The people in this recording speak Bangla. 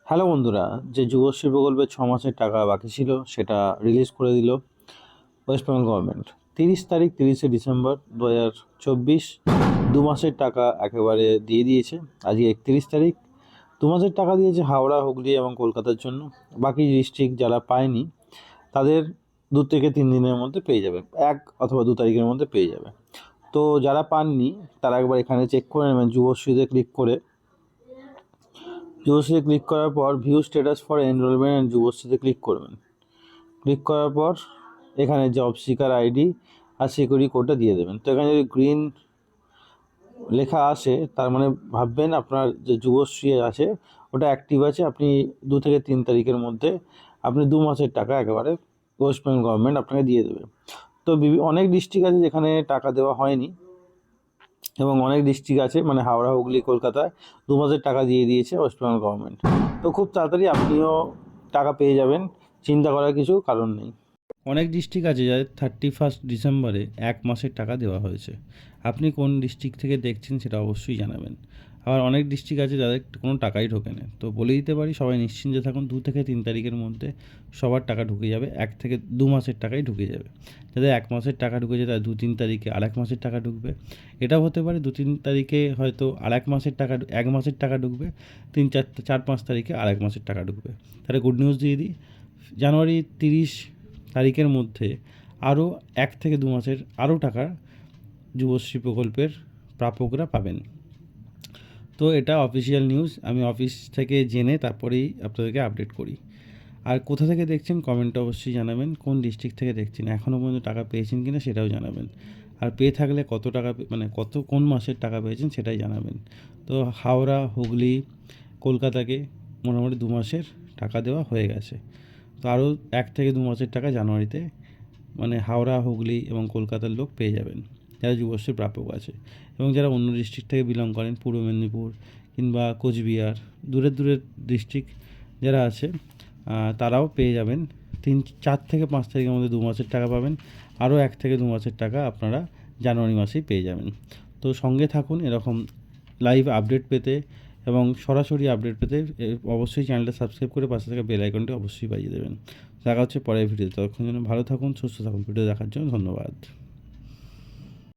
হ্যালো বন্ধুরা, যে যুবশ্রী প্রকল্পের 6 মাসের টাকা বাকি ছিল সেটা রিলিজ করে দিল ওয়েস্ট বেঙ্গল গভর্নমেন্ট। 30 তারিখ 30শে ডিসেম্বর 2024 2 মাসের টাকা একেবারে দিয়ে দিয়েছে। আজকে 31 তারিখ। 2 মাসের টাকা দিয়েছে হাওড়া, হুগলি এবং কলকাতার জন্য। বাকি ডিস্ট্রিক্ট যারা পায়নি তাদের 2 থেকে 3 দিনের মধ্যে পেয়ে যাবে, 1 অথবা 2 তারিখের মধ্যে পেয়ে যাবে। তো যারা পাননি তারা একবার এখানে চেক করে নেবেন, যুবশ্রীতে ক্লিক করে। যুবশ্রীতে ক্লিক করার পর view status for enrolment and যুবশ্রীতে ক্লিক করবেন। ক্লিক করার পর এখানে জব সিকার আইডি আর সিকিউরিটি কোডটা দিয়ে দেবেন। তো এখানে যদি গ্রিন লেখা আসে তার মানে ভাববেন আপনার যে যুবশ্রী আছে ওটা অ্যাক্টিভ আছে। আপনি 2 থেকে 3 তারিখের মধ্যে আপনি 2 মাসের টাকা একেবারে ওয়েস্ট বেঙ্গল গভর্নমেন্ট আপনাকে দিয়ে দেবে। তো অনেক ডিস্ট্রিক্ট আছে যেখানে টাকা দেওয়া হয়নি, এবং অনেক ডিস্ট্রিক্ট আছে মানে হাওড়া, হুগলি, কলকাতায় 2 মাসের টাকা দিয়ে দিয়েছে ওয়েস্ট বেঙ্গল গভর্নমেন্ট। তো খুব তাড়াতাড়ি আপনিও টাকা পেয়ে যাবেন, চিন্তা করার কিছু কারণ নেই। অনেক ডিস্ট্রিক্ট আছে যাদের 31 ডিসেম্বরে 1 মাসের টাকা দেওয়া হয়েছে। আপনি কোন ডিস্ট্রিক্ট থেকে দেখছেন সেটা অবশ্যই জানাবেন। আবার অনেক ডিস্ট্রিক্ট আছে যাদের কোনো টাকাই ঢোকে না। তো বলে দিতে পারি, সবাই নিশ্চিন্তে থাকুন, 2 থেকে 3 তারিখের মধ্যে সবার টাকা ঢুকে যাবে। 1 থেকে 2 মাসের টাকাই ঢুকে যাবে। যাদের 1 মাসের টাকা ঢুকেছে তাদের 2-3 তারিখে আরেক মাসের টাকা ঢুকবে। এটাও হতে পারে 2-3 তারিখে হয়তো আরেক মাসের টাকা, 1 মাসের টাকা ঢুকবে, 3-4-5 তারিখে আরেক মাসের টাকা ঢুকবে। তাহলে গুড নিউজ দিয়ে দিই, জানুয়ারি 30 তারিখের মধ্যে আরও 1 থেকে 2 মাসের আরও টাকা যুবশ্রী প্রকল্পের প্রাপকরা পাবেন। তো এটা অফিসিয়াল নিউজ, আমি অফিস থেকে জেনে তারপরেই আপনাদেরকে আপডেট করি। আর কোথা থেকে দেখছেন কমেন্টে অবশ্যই জানাবেন, কোন ডিস্ট্রিক্ট থেকে দেখছেন, এখনও পর্যন্ত টাকা পেয়েছেন কিনা সেটাও জানাবেন। আর পেয়ে থাকলে কত টাকা, মানে কোন মাসের টাকা পেয়েছেন সেটাই জানাবেন। তো হাওড়া, হুগলি, কলকাতাকে মোটামুটি 2 মাসের টাকা দেওয়া হয়ে গেছে। তো আরও 1 থেকে 2 মাসের টাকা জানুয়ারিতে মানে হাওড়া, হুগলি এবং কলকাতার লোক পেয়ে যাবেন যারা যুবশ্রী প্রাপক আছে। এবং যারা অন্য ডিস্ট্রিক্ট থেকে বিলং করেন, পূর্ব মেদিনীপুর কিংবা কোচবিহার, দূরের ডিস্ট্রিক্ট যারা আছে তারাও পেয়ে যাবেন। 4 থেকে 5 তারিখের মধ্যে 2 মাসের টাকা পাবেন। আরও 1 থেকে 2 মাসের টাকা আপনারা জানুয়ারি মাসেই পেয়ে যাবেন। তো সঙ্গে থাকুন এরকম লাইভ আপডেট পেতে এবং সরাসরি আপডেট পেতে অবশ্যই চ্যানেলটা সাবস্ক্রাইব করে পাশে থাকা বেল আইকনটি অবশ্যই বাজিয়ে দেবেন। দেখা হচ্ছে পরের ভিডিওতে। ততক্ষণ জন্য ভালো থাকুন, সুস্থ থাকুন। ভিডিও দেখার জন্য ধন্যবাদ।